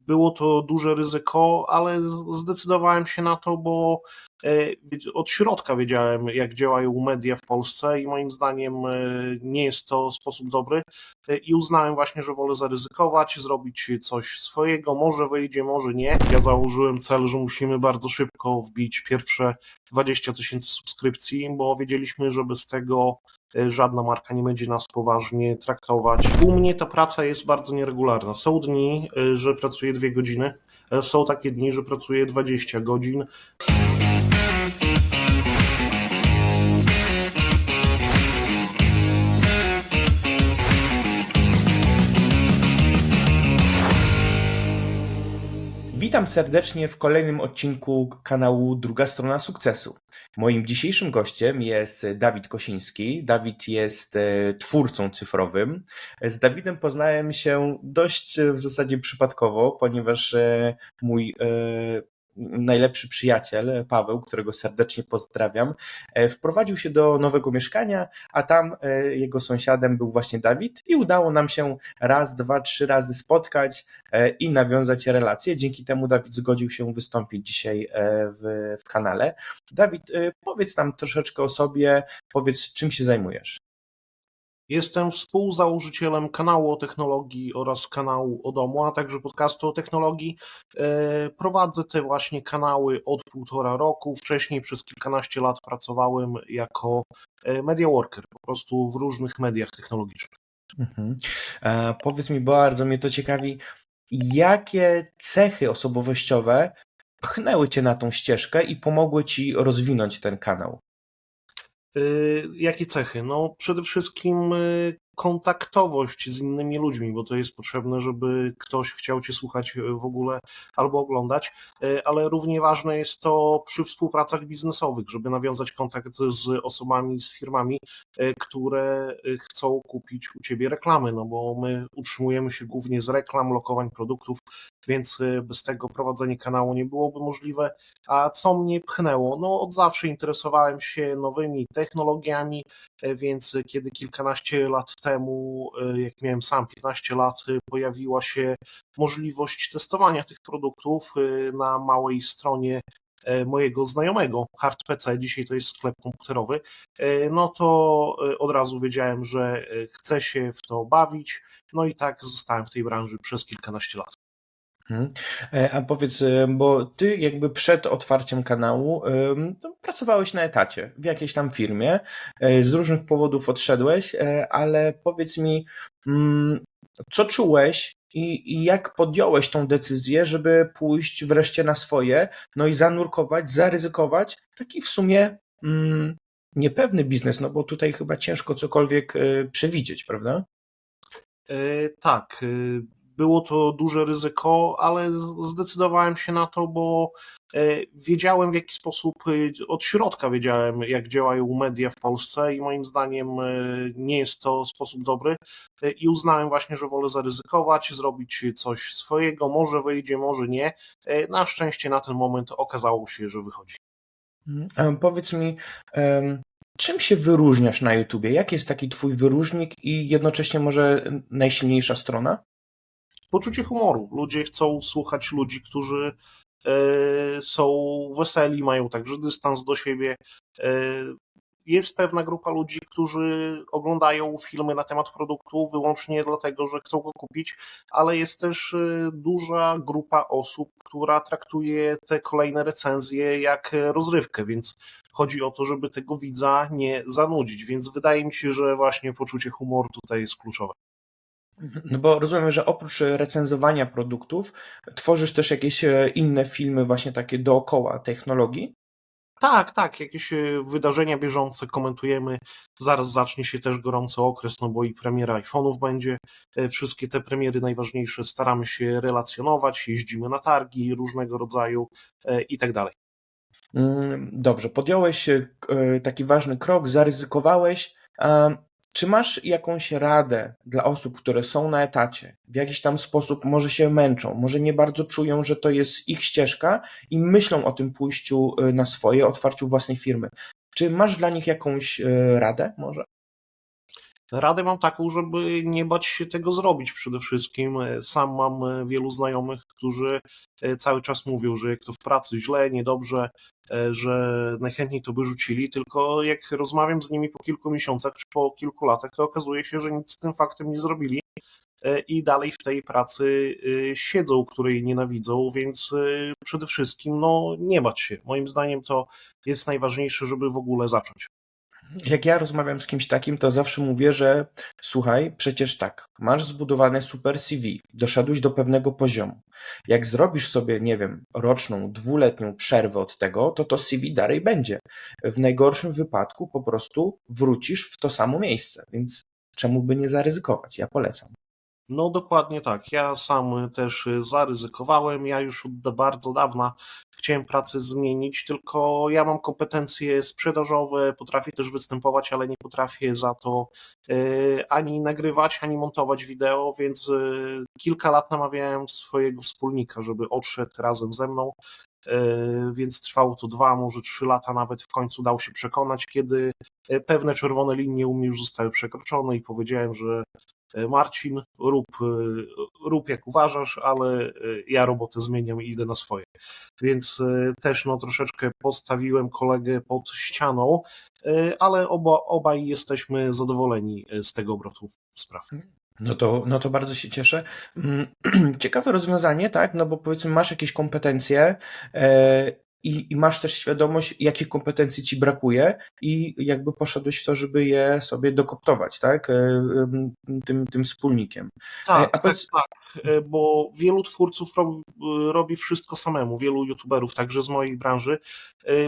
Było to duże ryzyko, ale zdecydowałem się na to, bo od środka wiedziałem, jak działają media w Polsce i moim zdaniem nie jest to sposób dobry i uznałem właśnie, że wolę zaryzykować, zrobić coś swojego, może wyjdzie, może nie. Ja założyłem cel, że musimy bardzo szybko wbić pierwsze 20 000 subskrypcji, bo wiedzieliśmy, że bez tego żadna marka nie będzie nas poważnie traktować. U mnie ta praca jest bardzo nieregularna. Są dni, że pracuję 2 godziny, są takie dni, że pracuję 20 godzin. Witam serdecznie w kolejnym odcinku kanału Druga Strona Sukcesu. Moim dzisiejszym gościem jest Dawid Kosiński. Dawid jest twórcą cyfrowym. Z Dawidem poznałem się dość w zasadzie przypadkowo, ponieważ mój najlepszy przyjaciel, Paweł, którego serdecznie pozdrawiam, wprowadził się do nowego mieszkania, a tam jego sąsiadem był właśnie Dawid i udało nam się raz, dwa, trzy razy spotkać i nawiązać relacje. Dzięki temu Dawid zgodził się wystąpić dzisiaj w kanale. Dawid, powiedz nam troszeczkę o sobie, powiedz, czym się zajmujesz. Jestem współzałożycielem kanału o technologii oraz kanału o domu, a także podcastu o technologii. Prowadzę te właśnie kanały od 1,5 roku. Wcześniej przez kilkanaście lat pracowałem jako media worker, po prostu w różnych mediach technologicznych. Powiedz mi, bardzo mnie to ciekawi, jakie cechy osobowościowe pchnęły cię na tą ścieżkę i pomogły ci rozwinąć ten kanał? Jakie cechy? No przede wszystkim kontaktowość z innymi ludźmi, bo to jest potrzebne, żeby ktoś chciał Cię słuchać w ogóle albo oglądać, ale równie ważne jest to przy współpracach biznesowych, żeby nawiązać kontakt z osobami, z firmami, które chcą kupić u Ciebie reklamy, no bo my utrzymujemy się głównie z reklam, lokowań produktów, więc bez tego prowadzenie kanału nie byłoby możliwe. A co mnie pchnęło? No od zawsze interesowałem się nowymi technologiami, więc kiedy kilkanaście lat temu, jak miałem sam 15 lat, pojawiła się możliwość testowania tych produktów na małej stronie mojego znajomego, HardPC, dzisiaj to jest sklep komputerowy, no to od razu wiedziałem, że chcę się w to bawić, no i tak zostałem w tej branży przez kilkanaście lat. A powiedz, bo ty jakby przed otwarciem kanału pracowałeś na etacie w jakiejś tam firmie, z różnych powodów odszedłeś, ale powiedz mi, co czułeś i jak podjąłeś tą decyzję, żeby pójść wreszcie na swoje, no i zanurkować, zaryzykować taki w sumie niepewny biznes, no bo tutaj chyba ciężko cokolwiek przewidzieć, prawda? Tak, było to duże ryzyko, ale zdecydowałem się na to, bo wiedziałem, w jaki sposób, od środka wiedziałem, jak działają media w Polsce i moim zdaniem nie jest to sposób dobry i uznałem właśnie, że wolę zaryzykować, zrobić coś swojego, może wyjdzie, może nie. Na szczęście na ten moment okazało się, że wychodzi. A powiedz mi, czym się wyróżniasz na YouTubie? Jaki jest taki twój wyróżnik i jednocześnie może najsilniejsza strona? Poczucie humoru. Ludzie chcą słuchać ludzi, którzy są weseli, mają także dystans do siebie. Jest pewna grupa ludzi, którzy oglądają filmy na temat produktu wyłącznie dlatego, że chcą go kupić, ale jest też duża grupa osób, która traktuje te kolejne recenzje jak rozrywkę, więc chodzi o to, żeby tego widza nie zanudzić, więc wydaje mi się, że właśnie poczucie humoru tutaj jest kluczowe. No bo rozumiem, że oprócz recenzowania produktów tworzysz też jakieś inne filmy właśnie takie dookoła technologii? Tak, jakieś wydarzenia bieżące komentujemy. Zaraz zacznie się też gorący okres, no bo i premiera iPhone'ów będzie. Wszystkie te premiery najważniejsze staramy się relacjonować, jeździmy na targi różnego rodzaju i tak dalej. Dobrze, podjąłeś taki ważny krok, zaryzykowałeś. Czy masz jakąś radę dla osób, które są na etacie, w jakiś tam sposób może się męczą, może nie bardzo czują, że to jest ich ścieżka i myślą o tym pójściu na swoje, otwarciu własnej firmy? Czy masz dla nich jakąś radę może? Radę mam taką, żeby nie bać się tego zrobić przede wszystkim. Sam mam wielu znajomych, którzy cały czas mówią, że jak to w pracy źle, niedobrze, że najchętniej to by rzucili, tylko jak rozmawiam z nimi po kilku miesiącach czy po kilku latach, to okazuje się, że nic z tym faktem nie zrobili i dalej w tej pracy siedzą, której nienawidzą, więc przede wszystkim no, nie bać się. Moim zdaniem to jest najważniejsze, żeby w ogóle zacząć. Jak ja rozmawiam z kimś takim, to zawsze mówię, że słuchaj, przecież tak, masz zbudowane super CV, doszedłeś do pewnego poziomu. Jak zrobisz sobie, nie wiem, roczną, dwuletnią przerwę od tego, to CV dalej będzie. W najgorszym wypadku po prostu wrócisz w to samo miejsce, więc czemu by nie zaryzykować? Ja polecam. No dokładnie tak. Ja sam też zaryzykowałem. Ja już od bardzo dawna chciałem pracę zmienić, tylko ja mam kompetencje sprzedażowe, potrafię też występować, ale nie potrafię za to ani nagrywać, ani montować wideo, więc kilka lat namawiałem swojego wspólnika, żeby odszedł razem ze mną. Więc trwało to 2, może 3 lata, nawet w końcu dał się przekonać, kiedy pewne czerwone linie u mnie już zostały przekroczone i powiedziałem, że Marcin, rób jak uważasz, ale ja robotę zmieniam i idę na swoje. Więc też no, troszeczkę postawiłem kolegę pod ścianą, ale obaj jesteśmy zadowoleni z tego obrotu spraw. No to bardzo się cieszę. Ciekawe rozwiązanie, tak? No bo powiedzmy, masz jakieś kompetencje i masz też świadomość, jakich kompetencji ci brakuje, i jakby poszedłeś w to, żeby je sobie dokoptować, tak? Tym wspólnikiem. Tak, A tak, powiedz, tak, bo wielu twórców robi wszystko samemu, wielu youtuberów, także z mojej branży.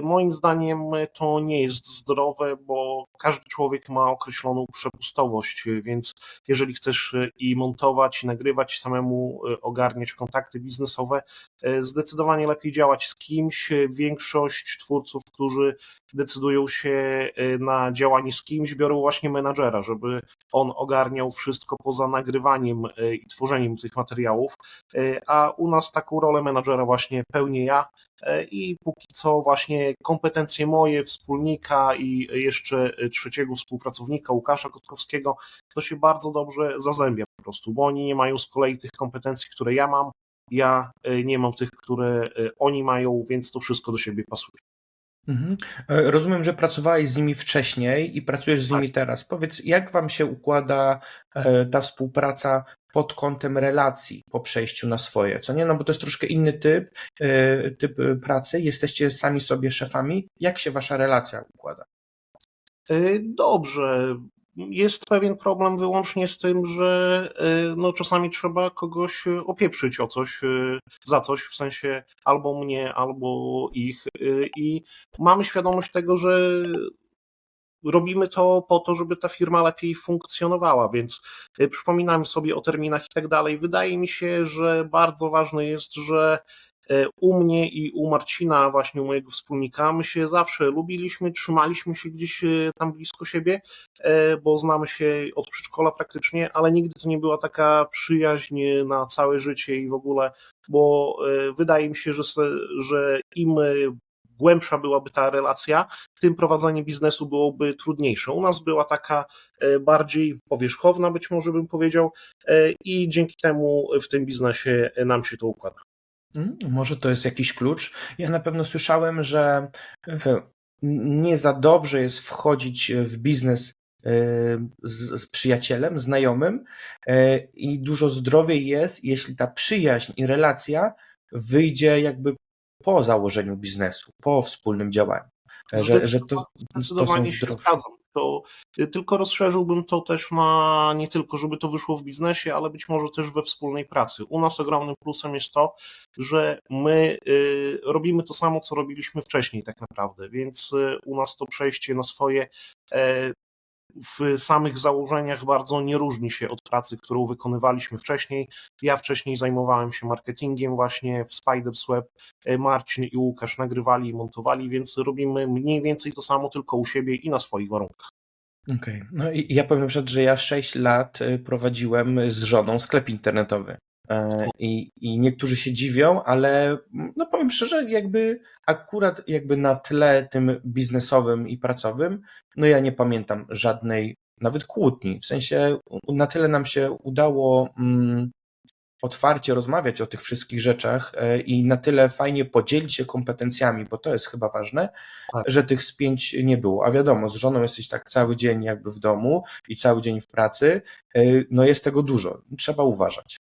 Moim zdaniem to nie jest zdrowe, bo każdy człowiek ma określoną przepustowość, więc jeżeli chcesz i montować, i nagrywać, samemu ogarniać kontakty biznesowe, zdecydowanie lepiej działać z kimś. Większość twórców, którzy decydują się na działanie z kimś, biorą właśnie menadżera, żeby on ogarniał wszystko poza nagrywaniem i tworzeniem tych materiałów, a u nas taką rolę menadżera właśnie pełnię ja i póki co właśnie kompetencje moje, wspólnika i jeszcze trzeciego współpracownika, Łukasza Kotkowskiego, to się bardzo dobrze zazębia po prostu, bo oni nie mają z kolei tych kompetencji, które ja mam, ja nie mam tych, które oni mają, więc to wszystko do siebie pasuje. mhm. Rozumiem, że pracowałeś z nimi wcześniej i pracujesz z Tak. nimi teraz. Powiedz, jak wam się układa ta współpraca pod kątem relacji po przejściu na swoje, co nie? No bo to jest troszkę inny typ pracy. Jesteście sami sobie szefami. Jak się wasza relacja układa? Dobrze. Jest pewien problem wyłącznie z tym, że no, czasami trzeba kogoś opieprzyć o coś, za coś, w sensie albo mnie, albo ich. I mamy świadomość tego, że robimy to po to, żeby ta firma lepiej funkcjonowała, więc przypominamy sobie o terminach i tak dalej. Wydaje mi się, że bardzo ważne jest, że u mnie i u Marcina, właśnie u mojego wspólnika, my się zawsze lubiliśmy, trzymaliśmy się gdzieś tam blisko siebie, bo znamy się od przedszkola praktycznie, ale nigdy to nie była taka przyjaźń na całe życie i w ogóle, bo wydaje mi się, że im głębsza byłaby ta relacja, tym prowadzenie biznesu byłoby trudniejsze. U nas była taka bardziej powierzchowna, być może bym powiedział, i dzięki temu w tym biznesie nam się to układa. Może to jest jakiś klucz. Ja na pewno słyszałem, że nie za dobrze jest wchodzić w biznes z przyjacielem, znajomym, i dużo zdrowiej jest, jeśli ta przyjaźń i relacja wyjdzie jakby po założeniu biznesu, po wspólnym działaniu. Że to są Zdecydowanie się zdrowe. zgadzam. To tylko rozszerzyłbym to też na nie tylko, żeby to wyszło w biznesie, ale być może też we wspólnej pracy. U nas ogromnym plusem jest to, że my robimy to samo, co robiliśmy wcześniej tak naprawdę, więc u nas to przejście na swoje w samych założeniach bardzo nie różni się od pracy, którą wykonywaliśmy wcześniej. Ja wcześniej zajmowałem się marketingiem właśnie w Spiders Web, Marcin i Łukasz nagrywali i montowali, więc robimy mniej więcej to samo, tylko u siebie i na swoich warunkach. Okej. No i ja powiem na przykład, że ja 6 lat prowadziłem z żoną sklep internetowy. I niektórzy się dziwią, ale no powiem szczerze, jakby akurat jakby na tle tym biznesowym i pracowym, no ja nie pamiętam żadnej nawet kłótni. W sensie na tyle nam się udało otwarcie rozmawiać o tych wszystkich rzeczach i na tyle fajnie podzielić się kompetencjami, bo to jest chyba ważne, Tak. że tych spięć nie było. A wiadomo, z żoną jesteś tak cały dzień jakby w domu i cały dzień w pracy, no jest tego dużo. Trzeba uważać.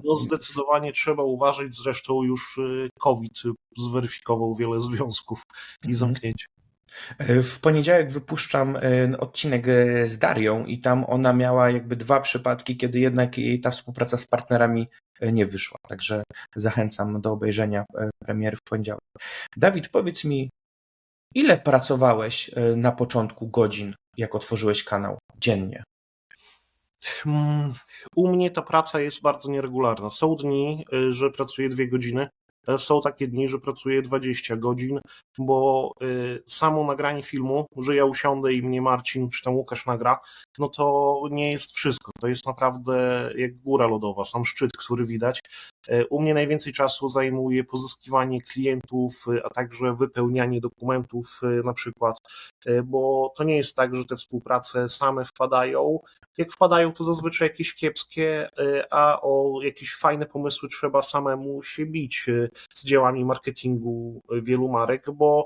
No zdecydowanie trzeba uważać, zresztą już COVID zweryfikował wiele związków i zamknięć. W poniedziałek wypuszczam odcinek z Darią i tam ona miała jakby 2 przypadki, kiedy jednak jej ta współpraca z partnerami nie wyszła. Także zachęcam do obejrzenia premiery w poniedziałek. Dawid, powiedz mi, ile pracowałeś na początku godzin, jak otworzyłeś kanał dziennie? U mnie ta praca jest bardzo nieregularna. Są dni, że pracuję 2 godziny, są takie dni, że pracuję 20 godzin, bo samo nagranie filmu, że ja usiądę i mnie Marcin czy tam Łukasz nagra, no to nie jest wszystko. To jest naprawdę jak góra lodowa, sam szczyt, który widać. U mnie najwięcej czasu zajmuje pozyskiwanie klientów, a także wypełnianie dokumentów na przykład, bo to nie jest tak, że te współprace same wpadają. Jak wpadają, to zazwyczaj jakieś kiepskie, a o jakieś fajne pomysły trzeba samemu się bić z działami marketingu wielu marek, bo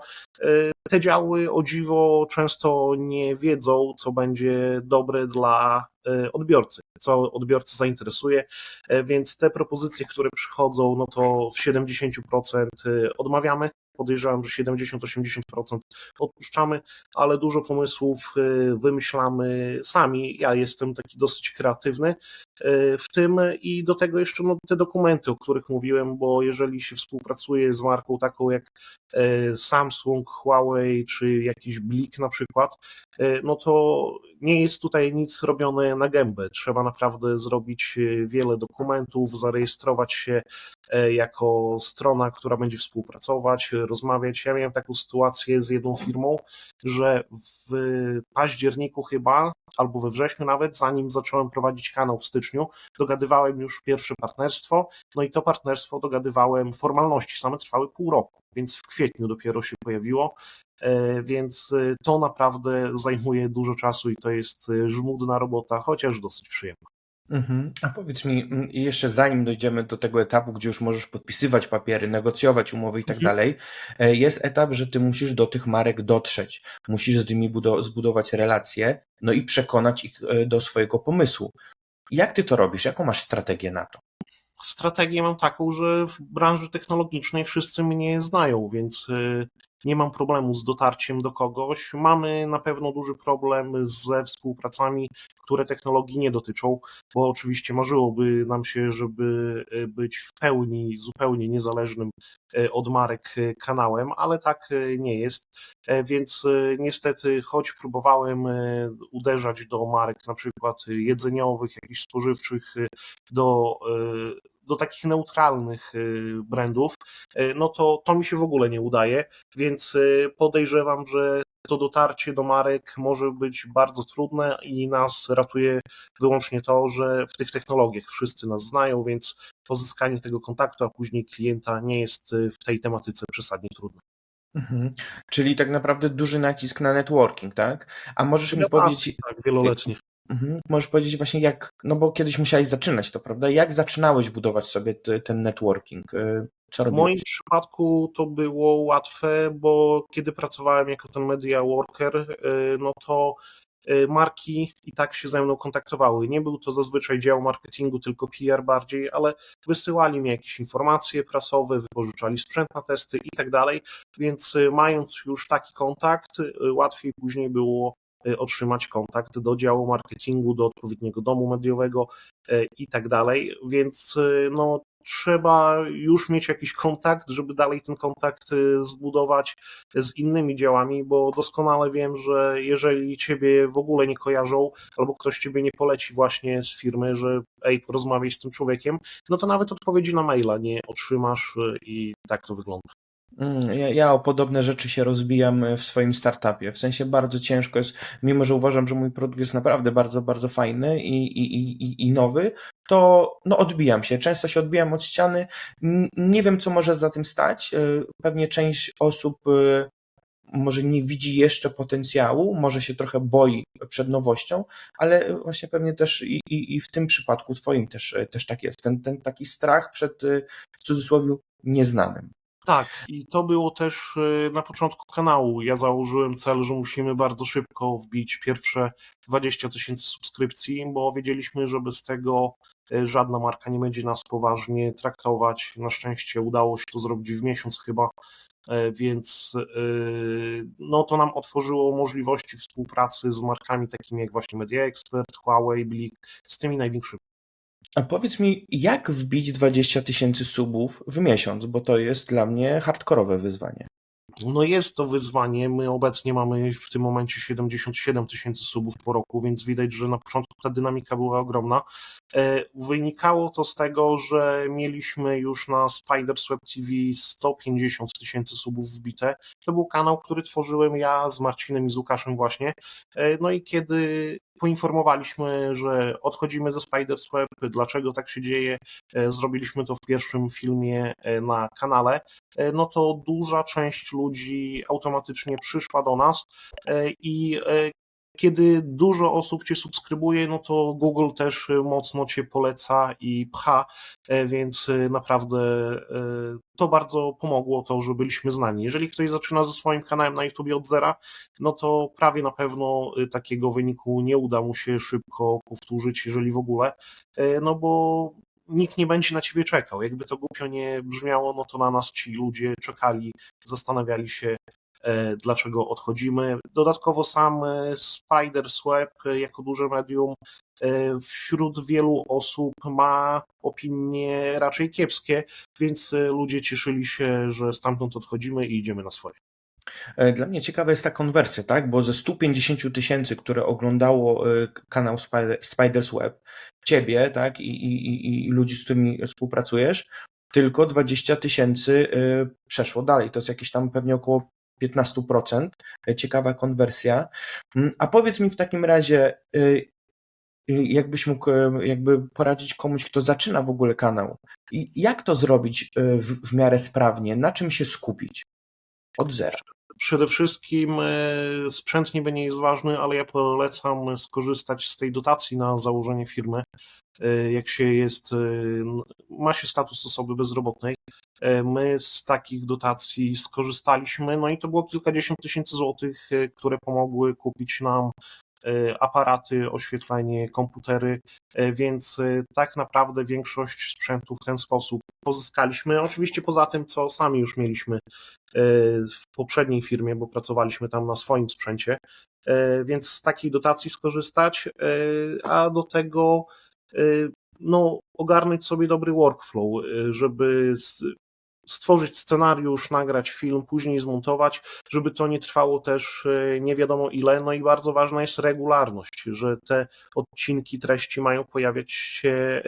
te działy o dziwo często nie wiedzą, co będzie dobre dla odbiorcy, co odbiorcy zainteresuje, więc te propozycje, które przychodzą, no to w 70% odmawiamy. Podejrzewam, że 70-80% odpuszczamy, ale dużo pomysłów wymyślamy sami. Ja jestem taki dosyć kreatywny w tym i do tego jeszcze te dokumenty, o których mówiłem, bo jeżeli się współpracuje z marką taką jak Samsung, Huawei czy jakiś Blik na przykład, no to nie jest tutaj nic robione na gębę. Trzeba naprawdę zrobić wiele dokumentów, zarejestrować się jako strona, która będzie współpracować, rozmawiać. Ja miałem taką sytuację z jedną firmą, że w październiku chyba, albo we wrześniu nawet, zanim zacząłem prowadzić kanał w styczniu, dogadywałem już pierwsze partnerstwo, no i to partnerstwo dogadywałem, formalności same trwały pół roku, więc w kwietniu dopiero się pojawiło, więc to naprawdę zajmuje dużo czasu i to jest żmudna robota, chociaż dosyć przyjemna. A powiedz mi, jeszcze zanim dojdziemy do tego etapu, gdzie już możesz podpisywać papiery, negocjować umowy i tak dalej, jest etap, że ty musisz do tych marek dotrzeć, musisz z nimi zbudować relacje, no i przekonać ich do swojego pomysłu. Jak ty to robisz? Jaką masz strategię na to? Strategię mam taką, że w branży technologicznej wszyscy mnie znają, więc nie mam problemu z dotarciem do kogoś. Mamy na pewno duży problem ze współpracami, które technologii nie dotyczą, bo oczywiście marzyłoby nam się, żeby być w pełni, zupełnie niezależnym od marek kanałem, ale tak nie jest. Więc niestety, choć próbowałem uderzać do marek na przykład jedzeniowych, jakichś spożywczych, do takich neutralnych brandów, no to mi się w ogóle nie udaje, więc podejrzewam, że to dotarcie do marek może być bardzo trudne i nas ratuje wyłącznie to, że w tych technologiach wszyscy nas znają, więc pozyskanie tego kontaktu, a później klienta nie jest w tej tematyce przesadnie trudne. Czyli tak naprawdę duży nacisk na networking, tak? A możesz mi powiedzieć, Tak, wieloletnie. Możesz powiedzieć właśnie jak, no bo kiedyś musiałeś zaczynać to, prawda? Jak zaczynałeś budować sobie ten networking? Co W robiłeś? moim przypadku to było łatwe, bo kiedy pracowałem jako ten media worker, no to marki i tak się ze mną kontaktowały. Nie był to zazwyczaj dział marketingu, tylko PR bardziej, ale wysyłali mi jakieś informacje prasowe, wypożyczali sprzęt na testy i tak dalej, więc mając już taki kontakt, łatwiej później było otrzymać kontakt do działu marketingu, do odpowiedniego domu mediowego i tak dalej, więc no trzeba już mieć jakiś kontakt, żeby dalej ten kontakt zbudować z innymi działami, bo doskonale wiem, że jeżeli ciebie w ogóle nie kojarzą, albo ktoś ciebie nie poleci właśnie z firmy, że porozmawiaj z tym człowiekiem, no to nawet odpowiedzi na maila nie otrzymasz i tak to wygląda. Ja o podobne rzeczy się rozbijam w swoim startupie. W sensie bardzo ciężko jest, mimo że uważam, że mój produkt jest naprawdę bardzo, bardzo fajny i nowy, to no odbijam się. Często się odbijam od ściany. Nie wiem, co może za tym stać. Pewnie część osób może nie widzi jeszcze potencjału, może się trochę boi przed nowością, ale właśnie pewnie też i w tym przypadku twoim też tak jest. Ten taki strach przed, w cudzysłowie, nieznanym. Tak, i to było też na początku kanału. Ja założyłem cel, że musimy bardzo szybko wbić pierwsze 20 000 subskrypcji, bo wiedzieliśmy, że bez tego żadna marka nie będzie nas poważnie traktować. Na szczęście udało się to zrobić w miesiąc chyba, więc no to nam otworzyło możliwości współpracy z markami takimi jak właśnie Media Expert, Huawei, Blik, z tymi największymi. A powiedz mi, jak wbić 20 000 subów w miesiąc, bo to jest dla mnie hardkorowe wyzwanie. No jest to wyzwanie. My obecnie mamy w tym momencie 77 000 subów po roku, więc widać, że na początku ta dynamika była ogromna. Wynikało to z tego, że mieliśmy już na Spidersweb TV 150 000 subów wbite. To był kanał, który tworzyłem ja z Marcinem i z Łukaszem właśnie. No i kiedy poinformowaliśmy, że odchodzimy ze Spidersweb, dlaczego tak się dzieje, zrobiliśmy to w pierwszym filmie na kanale, no to duża część ludzi automatycznie przyszła do nas i kiedy dużo osób Cię subskrybuje, no to Google też mocno Cię poleca i pcha, więc naprawdę to bardzo pomogło to, że byliśmy znani. Jeżeli ktoś zaczyna ze swoim kanałem na YouTube od zera, no to prawie na pewno takiego wyniku nie uda mu się szybko powtórzyć, jeżeli w ogóle, no bo nikt nie będzie na ciebie czekał. Jakby to głupio nie brzmiało, no to na nas ci ludzie czekali, zastanawiali się, dlaczego odchodzimy. Dodatkowo sam Spidersweb jako duże medium wśród wielu osób ma opinie raczej kiepskie, więc ludzie cieszyli się, że stamtąd odchodzimy i idziemy na swoje. Dla mnie ciekawa jest ta konwersja, tak? Bo ze 150 000, które oglądało kanał Spider's Web, ciebie, tak? I ludzi, z którymi współpracujesz, tylko 20 000 przeszło dalej. To jest jakieś tam pewnie około 15%. Ciekawa konwersja. A powiedz mi w takim razie, jakbyś mógł jakby poradzić komuś, kto zaczyna w ogóle kanał. I jak to zrobić w miarę sprawnie? Na czym się skupić? Od zera. Przede wszystkim sprzęt niby nie jest ważny, ale ja polecam skorzystać z tej dotacji na założenie firmy. Jak się jest, ma się status osoby bezrobotnej. My z takich dotacji skorzystaliśmy, no i to było kilkadziesiąt tysięcy złotych, które pomogły kupić nam aparaty, oświetlenie, komputery, więc tak naprawdę większość sprzętu w ten sposób pozyskaliśmy. Oczywiście poza tym, co sami już mieliśmy w poprzedniej firmie, bo pracowaliśmy tam na swoim sprzęcie, więc z takiej dotacji skorzystać, a do tego no, ogarnąć sobie dobry workflow, żeby stworzyć scenariusz, nagrać film, później zmontować, żeby to nie trwało też nie wiadomo ile. No i bardzo ważna jest regularność, że te odcinki, treści mają pojawiać się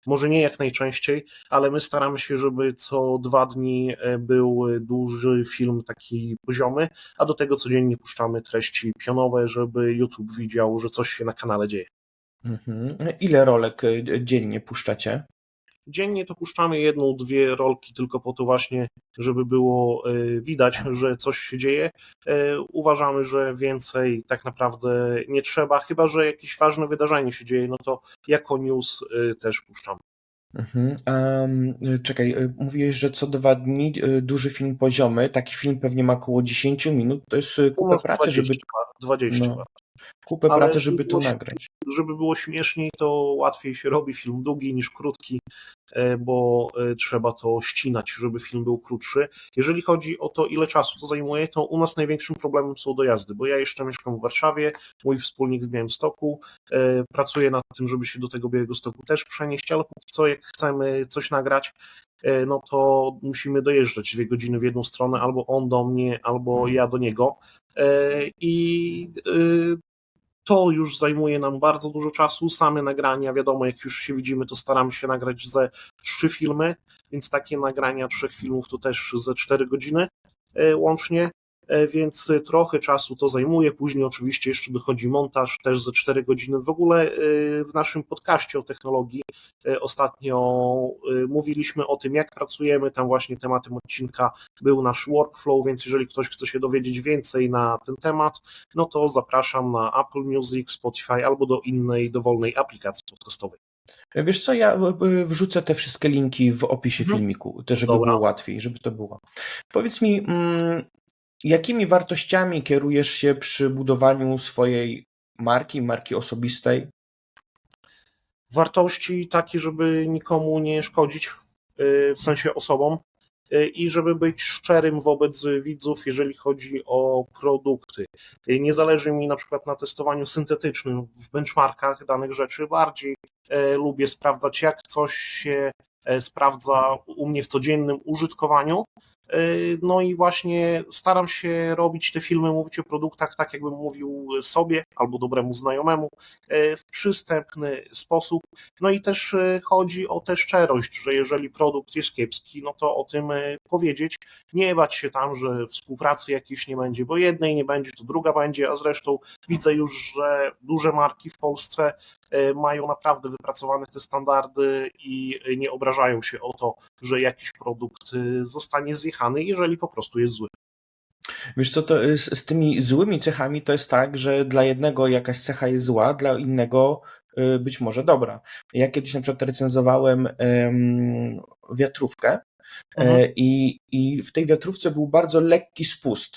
może nie jak najczęściej, ale my staramy się, żeby co 2 dni był duży film taki poziomy, a do tego codziennie puszczamy treści pionowe, żeby YouTube widział, że coś się na kanale dzieje. Ile rolek dziennie puszczacie? Dziennie to puszczamy 1, 2 rolki tylko po to właśnie, żeby było widać, że coś się dzieje. Uważamy, że więcej tak naprawdę nie trzeba, chyba że jakieś ważne wydarzenie się dzieje, no to jako news też puszczamy. Czekaj, mówiłeś, że co 2 dni duży film poziomy, taki film pewnie ma około 10 minut, to jest kupę pracy, 20, żeby... 20. No, kupę Ale pracy, żeby to nagrać. Żeby było śmieszniej, to łatwiej się robi film długi niż krótki, bo trzeba to ścinać, żeby film był krótszy. Jeżeli chodzi o to, ile czasu to zajmuje, to u nas największym problemem są dojazdy, bo ja jeszcze mieszkam w Warszawie, mój wspólnik w Białymstoku, pracuję nad tym, żeby się do tego Białegostoku też przenieść, ale póki co, jak chcemy coś nagrać, no to musimy dojeżdżać 2 godziny w jedną stronę, albo on do mnie, albo ja do niego. I to już zajmuje nam bardzo dużo czasu. Same nagrania, wiadomo, jak już się widzimy, to staramy się nagrać ze 3 filmy, więc takie nagrania 3 filmów to też ze 4 godziny łącznie. więc trochę czasu to zajmuje. Później oczywiście jeszcze dochodzi montaż, też ze 4 godziny. W ogóle w naszym podcaście o technologii ostatnio mówiliśmy o tym, jak pracujemy. Tam właśnie tematem odcinka był nasz workflow, więc jeżeli ktoś chce się dowiedzieć więcej na ten temat, no to zapraszam na Apple Music, Spotify albo do innej dowolnej aplikacji podcastowej. Wiesz co, ja wrzucę te wszystkie linki w opisie Mhm. filmiku, też żeby Dobra. było łatwiej, żeby to było. Powiedz mi, jakimi wartościami kierujesz się przy budowaniu swojej marki osobistej? Wartości takie, żeby nikomu nie szkodzić, w sensie osobom, i żeby być szczerym wobec widzów, jeżeli chodzi o produkty. Nie zależy mi na przykład na testowaniu syntetycznym w benchmarkach danych rzeczy, bardziej lubię sprawdzać, jak coś się sprawdza u mnie w codziennym użytkowaniu. No i właśnie staram się robić te filmy, mówić o produktach tak, jakbym mówił sobie albo dobremu znajomemu, w przystępny sposób. No i też chodzi o tę szczerość, że jeżeli produkt jest kiepski, no to o tym powiedzieć, nie bać się tam, że współpracy jakiejś nie będzie, bo jednej nie będzie, to druga będzie, a zresztą widzę już, że duże marki w Polsce mają naprawdę wypracowane te standardy i nie obrażają się o to, że jakiś produkt zostanie zjechany, jeżeli po prostu jest zły. Wiesz co, to z tymi złymi cechami to jest tak, że dla jednego jakaś cecha jest zła, dla innego być może dobra. Ja kiedyś na przykład recenzowałem wiatrówkę Mhm. i w tej wiatrówce był bardzo lekki spust.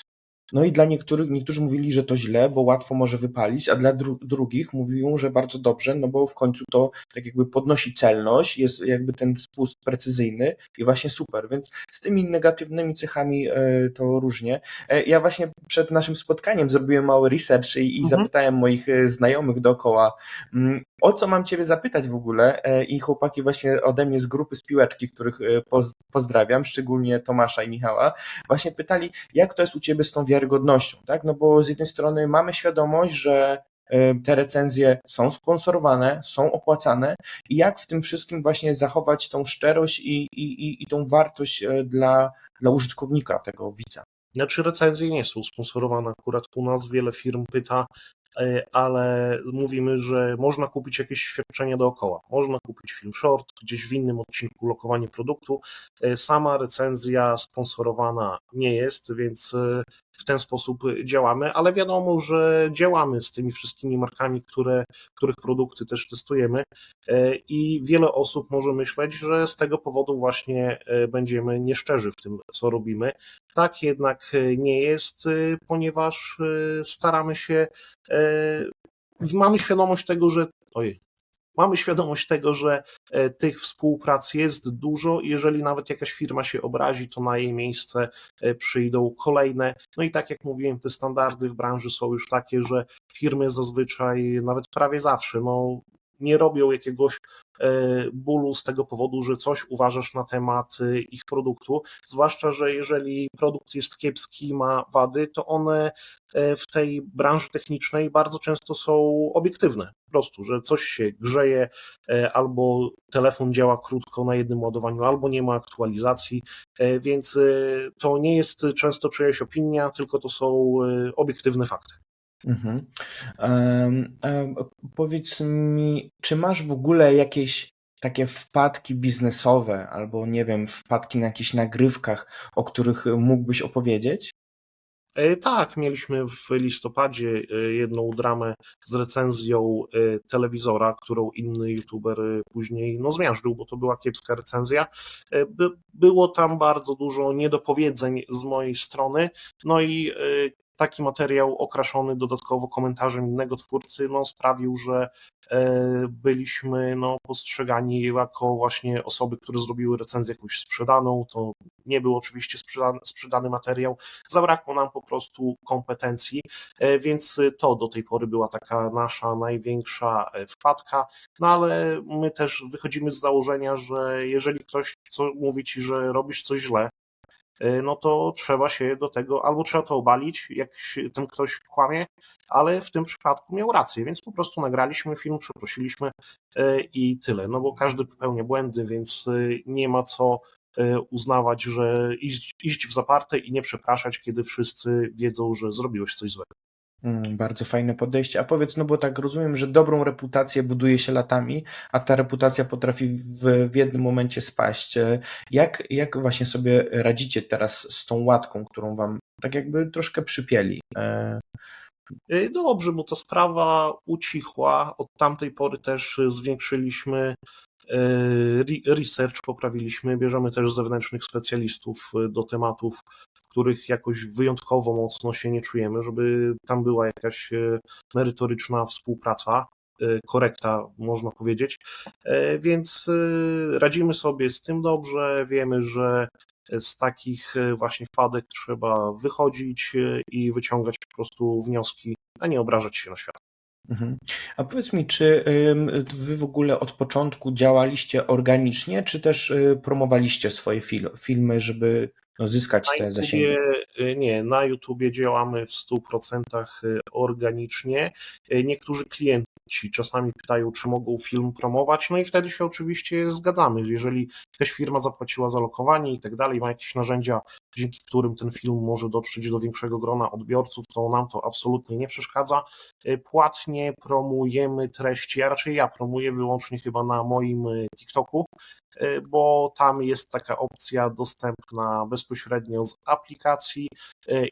No i dla niektórzy mówili, że to źle, bo łatwo może wypalić, a dla drugich mówią, że bardzo dobrze, no bo w końcu to tak jakby podnosi celność, jest jakby ten spust precyzyjny i właśnie super, więc z tymi negatywnymi cechami to różnie. Ja właśnie przed naszym spotkaniem zrobiłem mały research i zapytałem moich znajomych dookoła, o co mam Ciebie zapytać w ogóle, i chłopaki właśnie ode mnie z grupy z piłeczki, których pozdrawiam, szczególnie Tomasza i Michała, właśnie pytali, jak to jest u Ciebie z tą wiarygodnością, tak? No bo z jednej strony mamy świadomość, że te recenzje są sponsorowane, są opłacane i jak w tym wszystkim właśnie zachować tą szczerość i tą wartość dla użytkownika, tego widza. Znaczy recenzje nie są sponsorowane akurat u nas, wiele firm pyta, ale mówimy, że można kupić jakieś świadczenia dookoła. Można kupić film short, gdzieś w innym odcinku lokowanie produktu. Sama recenzja sponsorowana nie jest, więc w ten sposób działamy, ale wiadomo, że działamy z tymi wszystkimi markami, których produkty też testujemy i wiele osób może myśleć, że z tego powodu właśnie będziemy nieszczerzy w tym, co robimy. Tak jednak nie jest, ponieważ staramy się, mamy świadomość tego, że mamy świadomość tego, że tych współprac jest dużo. Jeżeli nawet jakaś firma się obrazi, to na jej miejsce przyjdą kolejne. No i tak jak mówiłem, te standardy w branży są już takie, że firmy zazwyczaj, nawet prawie zawsze, no, nie robią jakiegoś bólu z tego powodu, że coś uważasz na temat ich produktu, zwłaszcza, że jeżeli produkt jest kiepski, ma wady, to one w tej branży technicznej bardzo często są obiektywne. Po prostu, że coś się grzeje, albo telefon działa krótko na jednym ładowaniu, albo nie ma aktualizacji, więc to nie jest często czyjaś opinia, tylko to są obiektywne fakty. Mhm. Powiedz mi, czy masz w ogóle jakieś takie wpadki biznesowe, albo nie wiem, wpadki na jakichś nagrywkach, o których mógłbyś opowiedzieć? Tak, mieliśmy w listopadzie jedną dramę z recenzją telewizora, którą inny youtuber później zmiażdżył, bo to była kiepska recenzja. Było tam bardzo dużo niedopowiedzeń z mojej strony, no i taki materiał okraszony dodatkowo komentarzem innego twórcy sprawił, że byliśmy postrzegani jako właśnie osoby, które zrobiły recenzję jakąś sprzedaną. To nie był oczywiście sprzedany materiał, zabrakło nam po prostu kompetencji, więc to do tej pory była taka nasza największa wpadka, no ale my też wychodzimy z założenia, że jeżeli ktoś mówi ci, że robisz coś źle, no to trzeba się do tego, albo trzeba to obalić, jak ten ktoś kłamie, ale w tym przypadku miał rację, więc po prostu nagraliśmy film, przeprosiliśmy i tyle, no bo każdy popełnia błędy, więc nie ma co uznawać, że iść w zaparte i nie przepraszać, kiedy wszyscy wiedzą, że zrobiłeś coś złego. Bardzo fajne podejście. A powiedz, no bo tak rozumiem, że dobrą reputację buduje się latami, a ta reputacja potrafi w jednym momencie spaść. Jak właśnie sobie radzicie teraz z tą łatką, którą wam tak jakby troszkę przypieli? Dobrze, bo ta sprawa ucichła. Od tamtej pory też zwiększyliśmy research, poprawiliśmy, bierzemy też zewnętrznych specjalistów do tematów, w których jakoś wyjątkowo mocno się nie czujemy, żeby tam była jakaś merytoryczna współpraca, korekta, można powiedzieć. Więc radzimy sobie z tym dobrze, wiemy, że z takich właśnie wpadek trzeba wychodzić i wyciągać po prostu wnioski, a nie obrażać się na świat. A powiedz mi, czy wy w ogóle od początku działaliście organicznie, czy też promowaliście swoje filmy, żeby zyskać Na te zasięgi? Nie, na YouTubie działamy w 100% organicznie. Niektórzy klienci czasami pytają, czy mogą film promować, no i wtedy się oczywiście zgadzamy. Jeżeli jakaś firma zapłaciła za lokowanie i tak dalej, ma jakieś narzędzia, dzięki którym ten film może dotrzeć do większego grona odbiorców, to nam to absolutnie nie przeszkadza. Płatnie promujemy treści, a raczej ja promuję wyłącznie chyba na moim TikToku, bo tam jest taka opcja dostępna bezpośrednio z aplikacji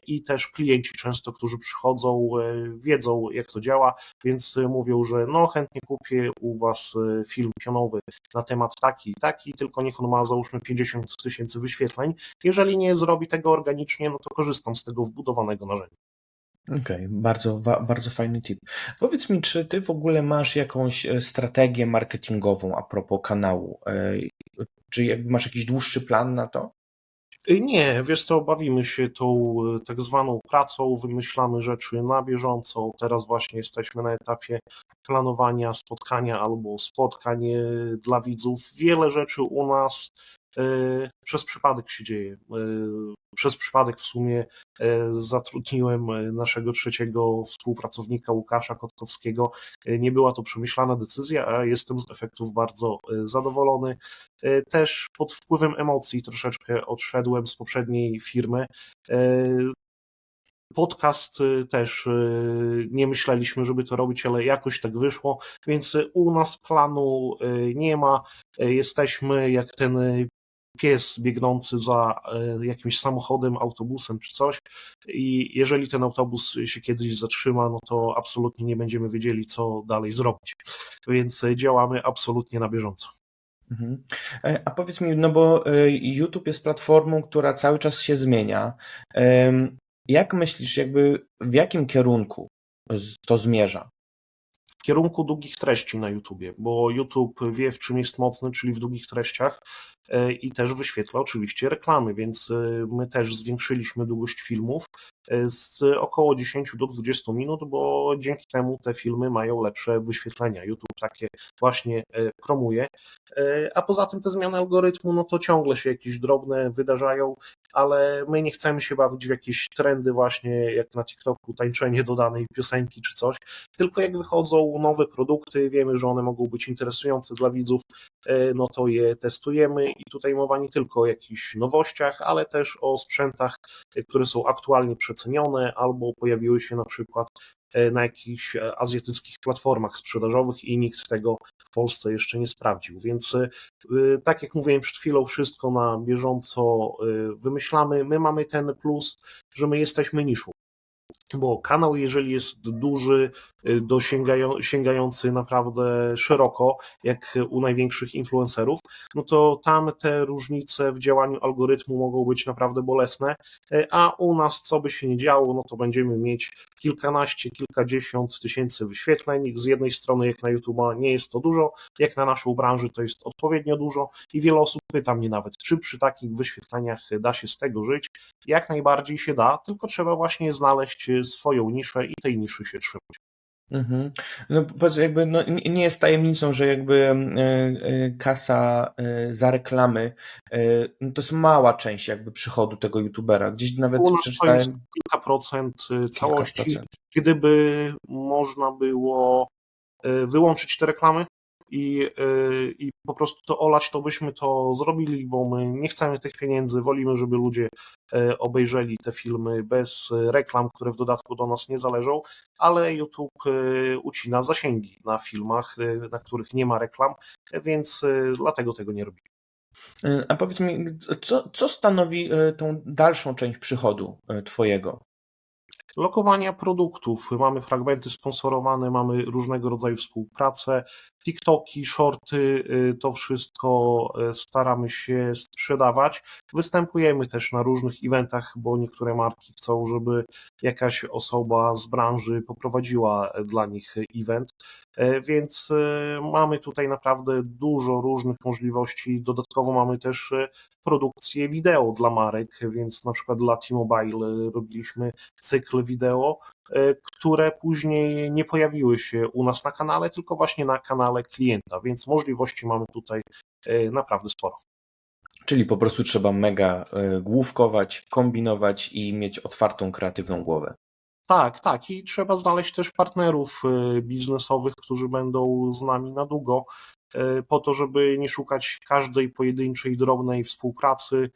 i też klienci często, którzy przychodzą, wiedzą jak to działa, więc mówią, że no chętnie kupię u Was film pionowy na temat taki i taki, tylko niech on ma załóżmy 50 000 wyświetleń. Jeżeli nie zrobi tego organicznie, no to korzystam z tego wbudowanego narzędzia. Okej, bardzo fajny tip. Powiedz mi, czy ty w ogóle masz jakąś strategię marketingową a propos kanału? Czy jakby masz jakiś dłuższy plan na to? Nie, wiesz co, bawimy się tą tak zwaną pracą, wymyślamy rzeczy na bieżąco. Teraz właśnie jesteśmy na etapie planowania spotkania albo spotkań dla widzów. Wiele rzeczy u nas przez przypadek się dzieje. Przez przypadek w sumie zatrudniłem naszego trzeciego współpracownika Łukasza Kotkowskiego. Nie była to przemyślana decyzja, a jestem z efektów bardzo zadowolony. Też pod wpływem emocji troszeczkę odszedłem z poprzedniej firmy. Podcast też nie myśleliśmy, żeby to robić, ale jakoś tak wyszło, więc u nas planu nie ma. Jesteśmy jak ten pies biegnący za jakimś samochodem, autobusem czy coś i jeżeli ten autobus się kiedyś zatrzyma, no to absolutnie nie będziemy wiedzieli, co dalej zrobić. Więc działamy absolutnie na bieżąco. Mhm. A powiedz mi, no bo YouTube jest platformą, która cały czas się zmienia. Jak myślisz, jakby w jakim kierunku to zmierza? W kierunku długich treści na YouTubie, bo YouTube wie, w czym jest mocny, czyli w długich treściach i też wyświetla oczywiście reklamy, więc my też zwiększyliśmy długość filmów z około 10 do 20 minut, bo dzięki temu te filmy mają lepsze wyświetlenia. YouTube takie właśnie promuje. A poza tym te zmiany algorytmu, no to ciągle się jakieś drobne wydarzają, ale my nie chcemy się bawić w jakieś trendy właśnie jak na TikToku, tańczenie do danej piosenki czy coś, tylko jak wychodzą nowe produkty, wiemy, że one mogą być interesujące dla widzów, no to je testujemy i tutaj mowa nie tylko o jakichś nowościach, ale też o sprzętach, które są aktualnie przecenione albo pojawiły się na przykład na jakichś azjatyckich platformach sprzedażowych i nikt tego w Polsce jeszcze nie sprawdził. Więc tak jak mówiłem przed chwilą, wszystko na bieżąco wymyślamy. My mamy ten plus, że my jesteśmy niszą. Bo kanał, jeżeli jest duży, sięgający naprawdę szeroko, jak u największych influencerów, no to tam te różnice w działaniu algorytmu mogą być naprawdę bolesne, a u nas co by się nie działo, no to będziemy mieć kilkanaście, kilkadziesiąt tysięcy wyświetleń. Z jednej strony jak na YouTube'a nie jest to dużo, jak na naszą branżę to jest odpowiednio dużo i wiele osób pyta mnie nawet, czy przy takich wyświetleniach da się z tego żyć. Jak najbardziej się da, tylko trzeba właśnie znaleźć swoją niszę i tej niszy się trzymać. Mhm. No, jakby, no, nie jest tajemnicą, że jakby kasa za reklamy no, to jest mała część jakby przychodu tego youtubera. Gdzieś nawet U nas to przeczytałem jest kilka procent kilka całości. procent. Gdyby można było wyłączyć te reklamy i po prostu to olać, to byśmy to zrobili, bo my nie chcemy tych pieniędzy, wolimy, żeby ludzie obejrzeli te filmy bez reklam, które w dodatku do nas nie zależą, ale YouTube ucina zasięgi na filmach, na których nie ma reklam, więc dlatego tego nie robimy. A powiedz mi, co stanowi tą dalszą część przychodu twojego? Lokowania produktów, mamy fragmenty sponsorowane, mamy różnego rodzaju współpracę, TikToki, shorty, to wszystko staramy się sprzedawać. Występujemy też na różnych eventach, bo niektóre marki chcą, żeby jakaś osoba z branży poprowadziła dla nich event, więc mamy tutaj naprawdę dużo różnych możliwości. Dodatkowo mamy też produkcję wideo dla marek, więc na przykład dla T-Mobile robiliśmy cykl wideo, które później nie pojawiły się u nas na kanale, tylko właśnie na kanale klienta, więc możliwości mamy tutaj naprawdę sporo. Czyli po prostu trzeba mega główkować, kombinować i mieć otwartą, kreatywną głowę. Tak, tak. I trzeba znaleźć też partnerów biznesowych, którzy będą z nami na długo, po to, żeby nie szukać każdej pojedynczej, drobnej współpracy.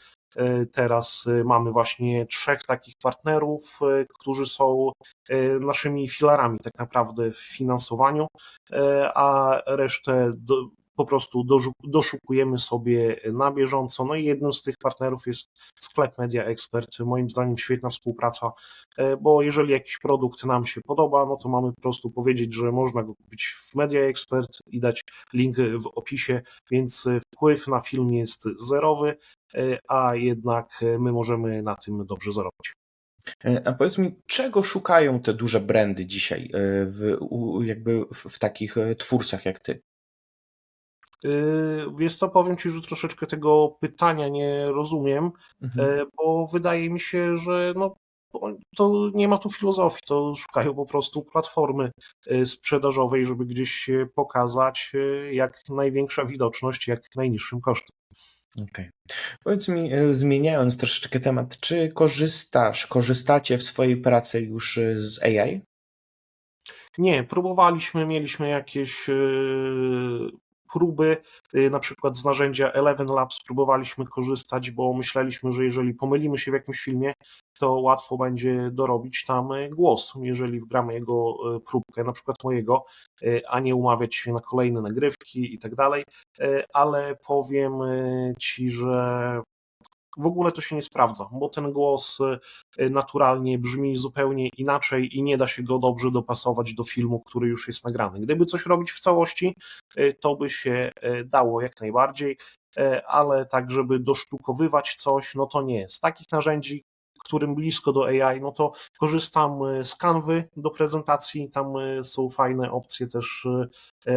Teraz mamy właśnie 3 takich partnerów, którzy są naszymi filarami tak naprawdę w finansowaniu, a resztę po prostu doszukujemy sobie na bieżąco. No i jednym z tych partnerów jest sklep Media Expert. Moim zdaniem świetna współpraca, bo jeżeli jakiś produkt nam się podoba, no to mamy po prostu powiedzieć, że można go kupić w Media Expert i dać link w opisie, więc wpływ na film jest zerowy, a jednak my możemy na tym dobrze zarobić. A powiedz mi, czego szukają te duże brandy dzisiaj jakby w takich twórcach jak ty? Wiesz co, powiem Ci, że troszeczkę tego pytania nie rozumiem, Mhm. bo wydaje mi się, że no, to nie ma tu filozofii, to szukają po prostu platformy sprzedażowej, żeby gdzieś się pokazać, jak największa widoczność, jak najniższym kosztem. Okej. Powiedz mi, zmieniając troszeczkę temat, czy korzystacie w swojej pracy już z AI? Nie, próbowaliśmy, mieliśmy jakieś próby, na przykład z narzędzia Eleven Labs próbowaliśmy korzystać, bo myśleliśmy, że jeżeli pomylimy się w jakimś filmie, to łatwo będzie dorobić tam głos, jeżeli wgramy jego próbkę, na przykład mojego, a nie umawiać się na kolejne nagrywki i tak dalej, ale powiem Ci, że w ogóle to się nie sprawdza, bo ten głos naturalnie brzmi zupełnie inaczej i nie da się go dobrze dopasować do filmu, który już jest nagrany. Gdyby coś robić w całości, to by się dało jak najbardziej, ale tak, żeby dosztukowywać coś, no to nie. Z takich narzędzi, którym blisko do AI, no to korzystam z Canvy do prezentacji, tam są fajne opcje też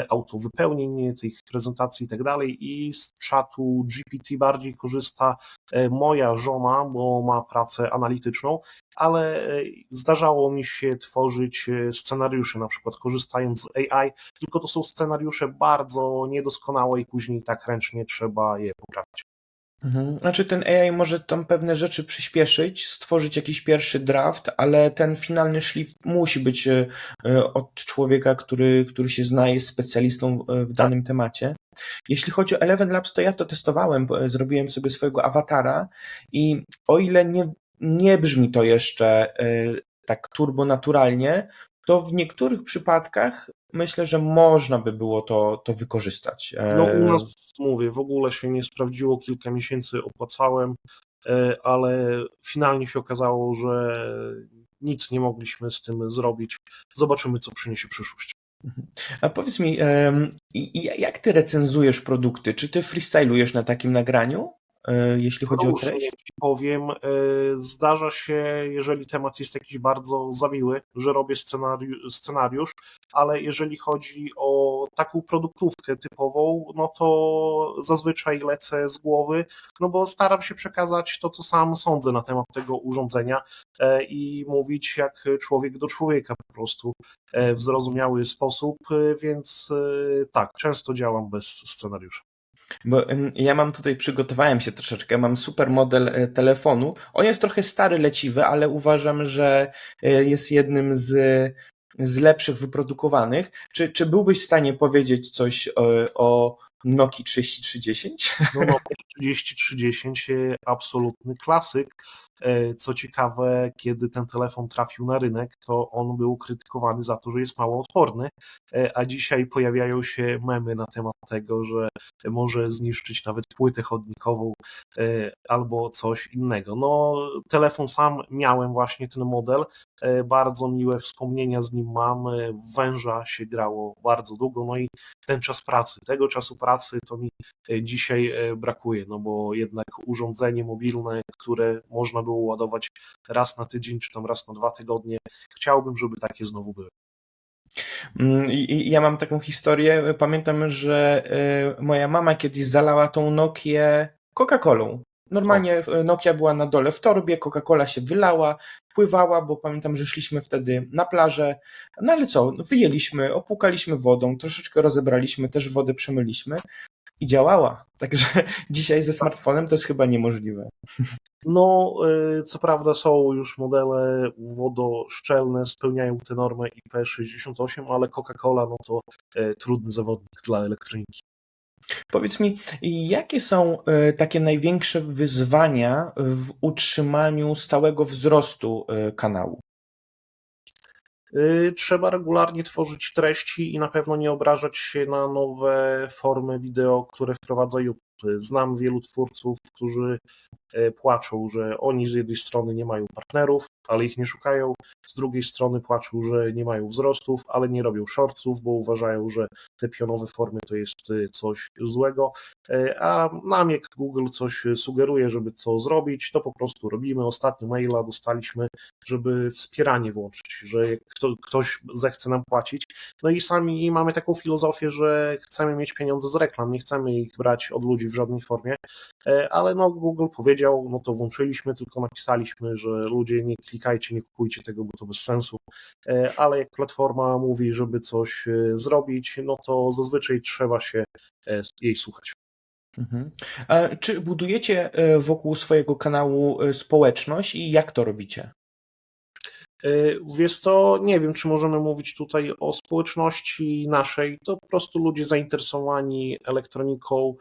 autowypełnień tych prezentacji i tak dalej, i z czatu GPT bardziej korzysta moja żona, bo ma pracę analityczną, ale zdarzało mi się tworzyć scenariusze, na przykład korzystając z AI, tylko to są scenariusze bardzo niedoskonałe i później tak ręcznie trzeba je poprawić. Mhm. Znaczy ten AI może tam pewne rzeczy przyspieszyć, stworzyć jakiś pierwszy draft, ale ten finalny szlif musi być od człowieka, który się zna, jest specjalistą w Tak. danym temacie. Jeśli chodzi o Eleven Labs, to ja to testowałem, zrobiłem sobie swojego awatara i o ile nie brzmi to jeszcze tak turbonaturalnie, to w niektórych przypadkach myślę, że można by było to wykorzystać. No u nas, mówię, w ogóle się nie sprawdziło, kilka miesięcy opłacałem, ale finalnie się okazało, że nic nie mogliśmy z tym zrobić. Zobaczymy, co przyniesie przyszłość. A powiedz mi, jak ty recenzujesz produkty? Czy ty freestylujesz na takim nagraniu, jeśli chodzi o Różnie treść? ci powiem, zdarza się, jeżeli temat jest jakiś bardzo zawiły, że robię scenariusz, ale jeżeli chodzi o taką produktówkę typową, no to zazwyczaj lecę z głowy, no bo staram się przekazać to, co sam sądzę na temat tego urządzenia i mówić jak człowiek do człowieka po prostu w zrozumiały sposób, więc tak, często działam bez scenariusza. Bo ja mam tutaj, przygotowałem się troszeczkę, mam super model telefonu. On jest trochę stary, leciwy, ale uważam, że jest jednym z z lepszych wyprodukowanych. Czy byłbyś w stanie powiedzieć coś o Nokii 3310? No Nokia 3310 absolutny klasyk. Co ciekawe, kiedy ten telefon trafił na rynek, to on był krytykowany za to, że jest mało odporny, a dzisiaj pojawiają się memy na temat tego, że może zniszczyć nawet płytę chodnikową albo coś innego. No, telefon sam miałem właśnie ten model, bardzo miłe wspomnienia z nim mam, w węża się grało bardzo długo, no i ten czas pracy, tego czasu pracy to mi dzisiaj brakuje, no bo jednak urządzenie mobilne, które można było ładować raz na tydzień, czy tam raz na 2 tygodnie, chciałbym, żeby takie znowu były. Ja mam taką historię. Pamiętam, że moja mama kiedyś zalała tą Nokię Coca-Colą. Normalnie Nokia była na dole w torbie, Coca-Cola się wylała, pływała, bo pamiętam, że szliśmy wtedy na plażę. No ale co, wyjęliśmy, opłukaliśmy wodą, troszeczkę rozebraliśmy, też wodę przemyliśmy i działała. Także dzisiaj ze smartfonem to jest chyba niemożliwe. No, co prawda są już modele wodoszczelne, spełniają tę normę IP68, ale Coca-Cola no to trudny zawodnik dla elektroniki. Powiedz mi, jakie są takie największe wyzwania w utrzymaniu stałego wzrostu kanału? Trzeba regularnie tworzyć treści i na pewno nie obrażać się na nowe formy wideo, które wprowadza YouTube. Znam wielu twórców, którzy płaczą, że oni z jednej strony nie mają partnerów, ale ich nie szukają, z drugiej strony płaczą, że nie mają wzrostów, ale nie robią shortsów, bo uważają, że te pionowe formy to jest coś złego, a nam jak Google coś sugeruje, żeby co zrobić, to po prostu robimy. Ostatnio maila dostaliśmy, żeby wspieranie włączyć, że jak ktoś zechce nam płacić, no i sami mamy taką filozofię, że chcemy mieć pieniądze z reklam, nie chcemy ich brać od ludzi w żadnej formie, ale no Google powiedział, no to włączyliśmy, tylko napisaliśmy, że ludzie nie klikajcie, nie kupujcie tego, bo to bez sensu, ale jak platforma mówi, żeby coś zrobić, no to zazwyczaj trzeba się jej słuchać. Mhm. A czy budujecie wokół swojego kanału społeczność i jak to robicie? Wiesz co, nie wiem, czy możemy mówić tutaj o społeczności naszej. To po prostu ludzie zainteresowani elektroniką,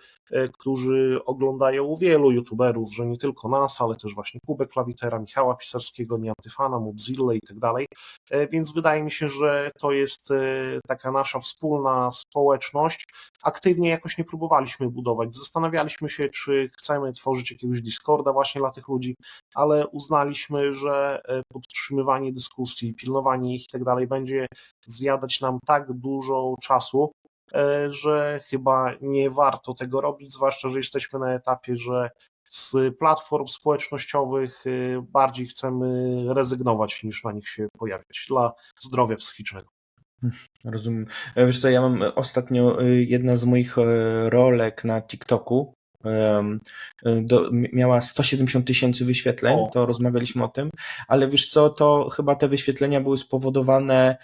którzy oglądają wielu youtuberów, że nie tylko nas, ale też właśnie Kubę Klawitera, Michała Pisarskiego, Niantyfana, Mobzilla i tak dalej. Więc wydaje mi się, że to jest taka nasza wspólna społeczność. Aktywnie jakoś nie próbowaliśmy budować. Zastanawialiśmy się, czy chcemy tworzyć jakiegoś Discorda właśnie dla tych ludzi, ale uznaliśmy, że podtrzymywanie dyskusji, pilnowanie ich i tak dalej będzie zjadać nam tak dużo czasu, że chyba nie warto tego robić, zwłaszcza, że jesteśmy na etapie, że z platform społecznościowych bardziej chcemy rezygnować niż na nich się pojawiać dla zdrowia psychicznego. Rozumiem. Wiesz co, ja mam ostatnio jedna z moich rolek na TikToku miała 170 000 wyświetleń, to rozmawialiśmy o tym, ale wiesz co, to chyba te wyświetlenia były spowodowane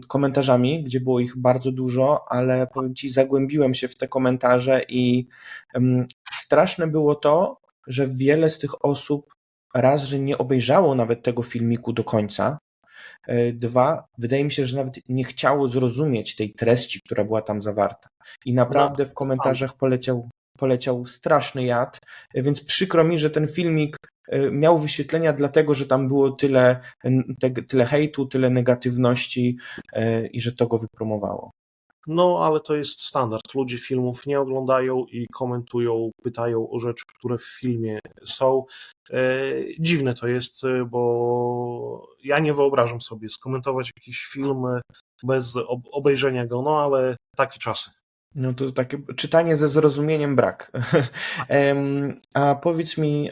komentarzami, gdzie było ich bardzo dużo, ale powiem Ci, zagłębiłem się w te komentarze i straszne było to, że wiele z tych osób raz, że nie obejrzało nawet tego filmiku do końca, dwa, wydaje mi się, że nawet nie chciało zrozumieć tej treści, która była tam zawarta. I naprawdę w komentarzach poleciał straszny jad, więc przykro mi, że ten filmik miał wyświetlenia dlatego, że tam było tyle hejtu, tyle negatywności i że to go wypromowało. No, ale to jest standard. Ludzie filmów nie oglądają i komentują, pytają o rzeczy, które w filmie są. Dziwne to jest, bo ja nie wyobrażam sobie skomentować jakiś film bez obejrzenia go, no ale takie czasy. No to takie czytanie ze zrozumieniem brak. A powiedz mi,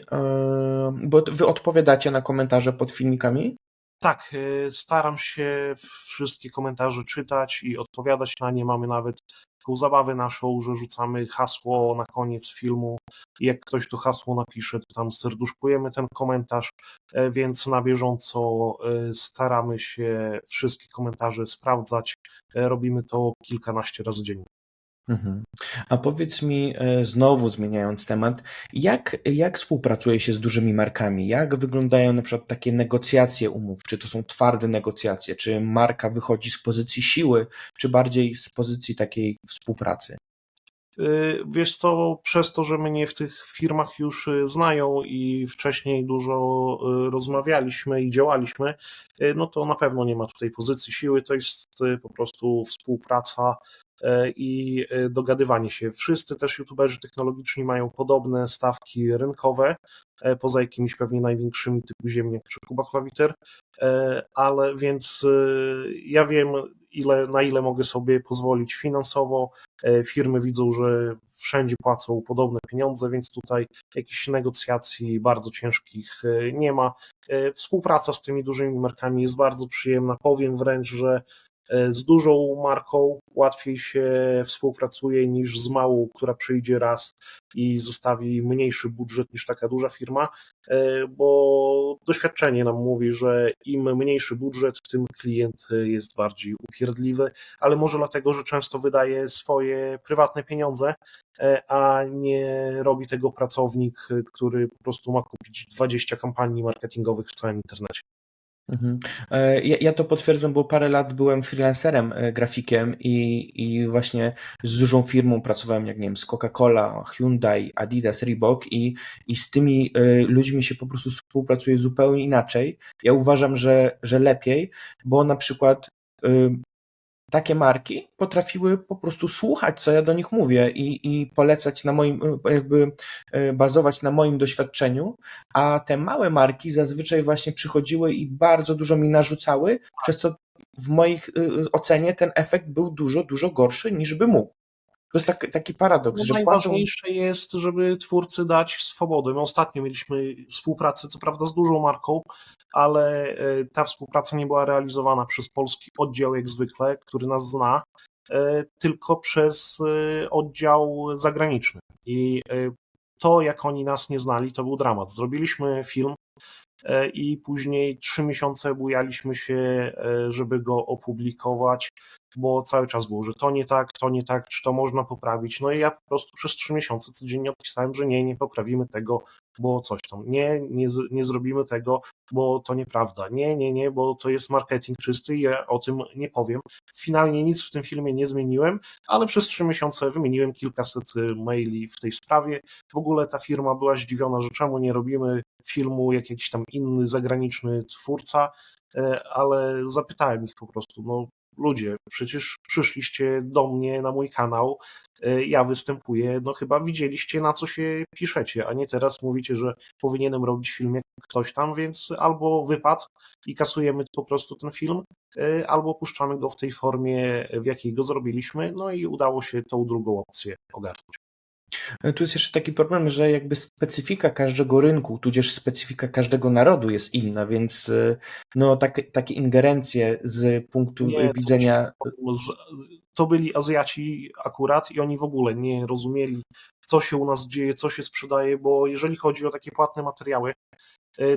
bo wy odpowiadacie na komentarze pod filmikami? Tak, staram się wszystkie komentarze czytać i odpowiadać na nie. Mamy nawet taką zabawę naszą, że rzucamy hasło na koniec filmu i jak ktoś to hasło napisze, to tam serduszkujemy ten komentarz, więc na bieżąco staramy się wszystkie komentarze sprawdzać. Robimy to kilkanaście razy dziennie. Mhm. A powiedz mi, znowu zmieniając temat, jak współpracuje się z dużymi markami? Jak wyglądają na przykład takie negocjacje umów? Czy to są twarde negocjacje? Czy marka wychodzi z pozycji siły, czy bardziej z pozycji takiej współpracy? Wiesz co, przez to, że mnie w tych firmach już znają i wcześniej dużo rozmawialiśmy i działaliśmy, no to na pewno nie ma tutaj pozycji siły, to jest po prostu współpraca i dogadywanie się. Wszyscy też youtuberzy technologiczni mają podobne stawki rynkowe, poza jakimiś pewnie największymi typu Ziemniak czy Kuba Klawiter, ale więc ja wiem, na ile mogę sobie pozwolić finansowo. Firmy widzą, że wszędzie płacą podobne pieniądze, więc tutaj jakichś negocjacji bardzo ciężkich nie ma. Współpraca z tymi dużymi markami jest bardzo przyjemna. Powiem wręcz, że z dużą marką łatwiej się współpracuje niż z małą, która przyjdzie raz i zostawi mniejszy budżet niż taka duża firma, bo doświadczenie nam mówi, że im mniejszy budżet, tym klient jest bardziej upierdliwy, ale może dlatego, że często wydaje swoje prywatne pieniądze, a nie robi tego pracownik, który po prostu ma kupić 20 kampanii marketingowych w całym internecie. Mhm. Ja to potwierdzam, bo parę lat byłem freelancerem, grafikiem i właśnie z dużą firmą pracowałem, jak nie wiem, z Coca-Cola, Hyundai, Adidas, Reebok i z tymi ludźmi się po prostu współpracuje zupełnie inaczej. Ja uważam, że lepiej, bo na przykład takie marki potrafiły po prostu słuchać, co ja do nich mówię i polecać na moim, jakby bazować na moim doświadczeniu, a te małe marki zazwyczaj właśnie przychodziły i bardzo dużo mi narzucały, przez co w moich ocenie ten efekt był dużo, dużo gorszy niż by mógł. To jest taki paradoks, No że płacą. najważniejsze jest, żeby twórcy dać swobodę. My ostatnio mieliśmy współpracę, co prawda z dużą marką, ale ta współpraca nie była realizowana przez polski oddział jak zwykle, który nas zna, tylko przez oddział zagraniczny. I to, jak oni nas nie znali, to był dramat. Zrobiliśmy film i później 3 miesiące bujaliśmy się, żeby go opublikować, bo cały czas było, że to nie tak, czy to można poprawić. No i ja po prostu przez 3 miesiące codziennie odpisałem, że nie poprawimy tego, bo coś tam. Nie zrobimy tego, bo to nieprawda. Nie, bo to jest marketing czysty i ja o tym nie powiem. Finalnie nic w tym filmie nie zmieniłem, ale przez 3 miesiące wymieniłem kilkaset maili w tej sprawie. W ogóle ta firma była zdziwiona, że czemu nie robimy filmu jak jakiś tam inny zagraniczny twórca, ale zapytałem ich po prostu, no ludzie, przecież przyszliście do mnie na mój kanał, ja występuję, no chyba widzieliście, na co się piszecie, a nie teraz mówicie, że powinienem robić film jak ktoś tam, więc albo wypad i kasujemy po prostu ten film, albo puszczamy go w tej formie, w jakiej go zrobiliśmy, no i udało się tą drugą opcję ogarnąć. Tu jest jeszcze taki problem, że jakby specyfika każdego rynku, tudzież specyfika każdego narodu jest inna, więc no takie ingerencje z punktu Nie, widzenia. to byli Azjaci akurat i oni w ogóle nie rozumieli, co się u nas dzieje, co się sprzedaje, bo jeżeli chodzi o takie płatne materiały,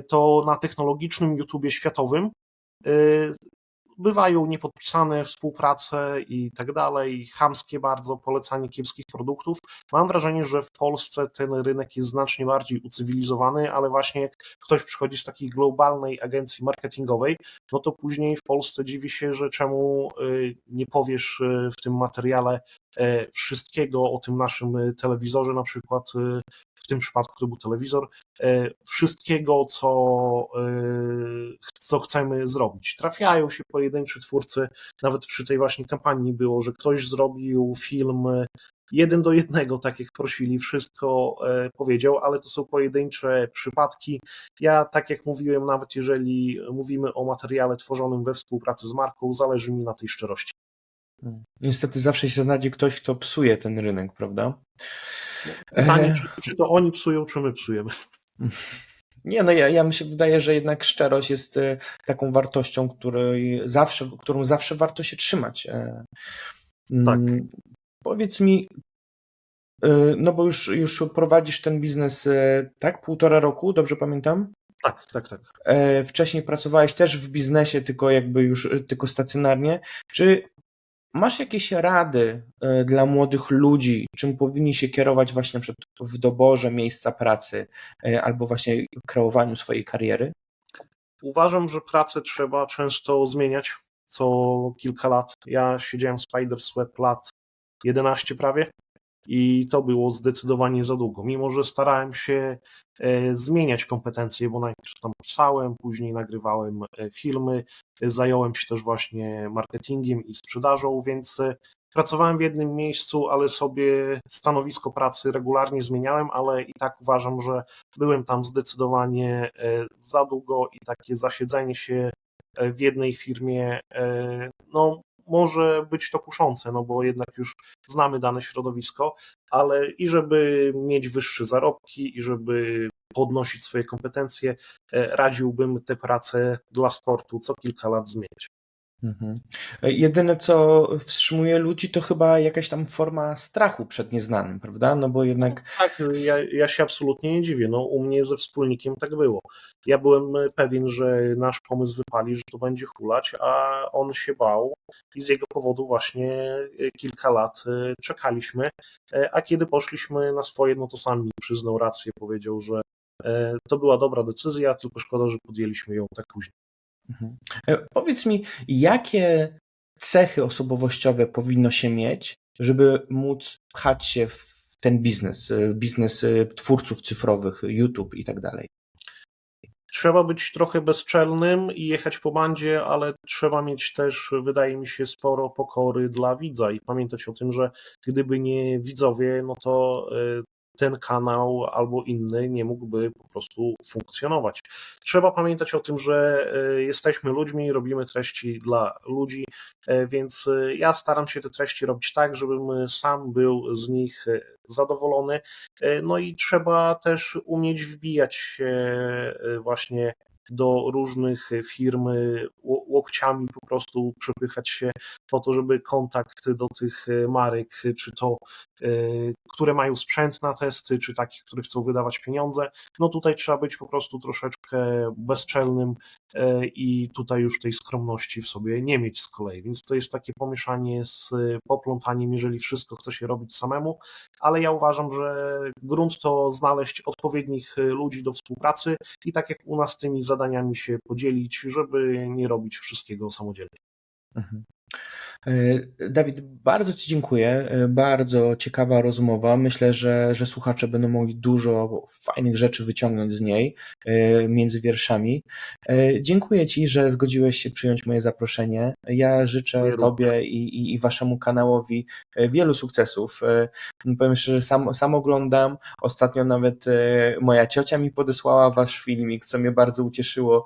to na technologicznym YouTubie światowym y, bywają niepodpisane współprace i tak dalej, chamskie bardzo, polecanie kiepskich produktów. Mam wrażenie, że w Polsce ten rynek jest znacznie bardziej ucywilizowany, ale właśnie jak ktoś przychodzi z takiej globalnej agencji marketingowej, no to później w Polsce dziwi się, że czemu nie powiesz w tym materiale wszystkiego o tym naszym telewizorze, na przykład w tym przypadku to był telewizor, wszystkiego, co chcemy zrobić. Trafiają się pojedynczy twórcy, nawet przy tej właśnie kampanii było, że ktoś zrobił film 1:1, tak jak prosili, wszystko powiedział, ale to są pojedyncze przypadki. Ja, tak jak mówiłem, nawet jeżeli mówimy o materiale tworzonym we współpracy z marką, zależy mi na tej szczerości. Niestety zawsze się znajdzie ktoś, kto psuje ten rynek, prawda? Pytanie, czy to oni psują, czy my psujemy? Nie, no ja mi się wydaje, że jednak szczerość jest taką wartością, którą zawsze warto się trzymać. Tak. Powiedz mi, no bo już prowadzisz ten biznes, tak? 1,5 roku, dobrze pamiętam? Tak. Wcześniej pracowałeś też w biznesie, tylko jakby już tylko stacjonarnie. masz jakieś rady dla młodych ludzi, czym powinni się kierować właśnie na przykład w doborze miejsca pracy albo właśnie kreowaniu swojej kariery? Uważam, że pracę trzeba często zmieniać co kilka lat. Ja siedziałem w Spider's Web lat 11 prawie i to było zdecydowanie za długo. Mimo że starałem się zmieniać kompetencje, bo najpierw tam pisałem, później nagrywałem filmy, zająłem się też właśnie marketingiem i sprzedażą, więc pracowałem w jednym miejscu, ale sobie stanowisko pracy regularnie zmieniałem, ale i tak uważam, że byłem tam zdecydowanie za długo i takie zasiedzenie się w jednej firmie, no może być to kuszące, no bo jednak już znamy dane środowisko, ale i żeby mieć wyższe zarobki, i żeby podnosić swoje kompetencje, radziłbym tę pracę dla sportu co kilka lat zmieniać. Mhm. Jedyne, co wstrzymuje ludzi, to chyba jakaś tam forma strachu przed nieznanym, prawda? No bo jednak. Tak, ja się absolutnie nie dziwię. No, u mnie ze wspólnikiem tak było. Ja byłem pewien, że nasz pomysł wypali, że to będzie hulać, a on się bał i z jego powodu właśnie kilka lat czekaliśmy. A kiedy poszliśmy na swoje, no to sam mi przyznał rację, powiedział, że to była dobra decyzja, tylko szkoda, że podjęliśmy ją tak późno. Mhm. Powiedz mi, jakie cechy osobowościowe powinno się mieć, żeby móc pchać się w ten biznes twórców cyfrowych, YouTube i tak dalej? Trzeba być trochę bezczelnym i jechać po bandzie, ale trzeba mieć też, wydaje mi się, sporo pokory dla widza i pamiętać o tym, że gdyby nie widzowie, no to ten kanał albo inny nie mógłby po prostu funkcjonować. Trzeba pamiętać o tym, że jesteśmy ludźmi, robimy treści dla ludzi, więc ja staram się te treści robić tak, żebym sam był z nich zadowolony. No i trzeba też umieć wbijać się właśnie do różnych firm, łokciami po prostu przepychać się po to, żeby kontakt do tych marek, czy to które mają sprzęt na testy, czy takich, które chcą wydawać pieniądze, no tutaj trzeba być po prostu troszeczkę bezczelnym i tutaj już tej skromności w sobie nie mieć z kolei, więc to jest takie pomieszanie z poplątaniem, jeżeli wszystko chce się robić samemu, ale ja uważam, że grunt to znaleźć odpowiednich ludzi do współpracy i tak jak u nas tymi zadaniami się podzielić, żeby nie robić wszystkiego samodzielnie. Mhm. Dawid, bardzo Ci dziękuję. Bardzo ciekawa rozmowa. Myślę, że słuchacze będą mogli dużo fajnych rzeczy wyciągnąć z niej między wierszami. Dziękuję Ci, że zgodziłeś się przyjąć moje zaproszenie. Ja życzę Dziękuję Tobie i Waszemu kanałowi wielu sukcesów. Powiem szczerze, sam oglądam. Ostatnio nawet moja ciocia mi podesłała Wasz filmik, co mnie bardzo ucieszyło,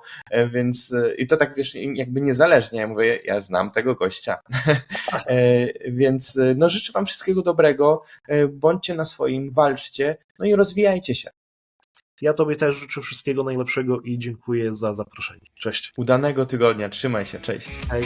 więc i to tak wiesz, jakby niezależnie. Ja mówię, ja znam tego gościa. Więc no, życzę Wam wszystkiego dobrego, bądźcie na swoim, walczcie, no i rozwijajcie się. Ja Tobie też życzę wszystkiego najlepszego i dziękuję za zaproszenie. Cześć. Udanego tygodnia, trzymaj się, cześć. Hej.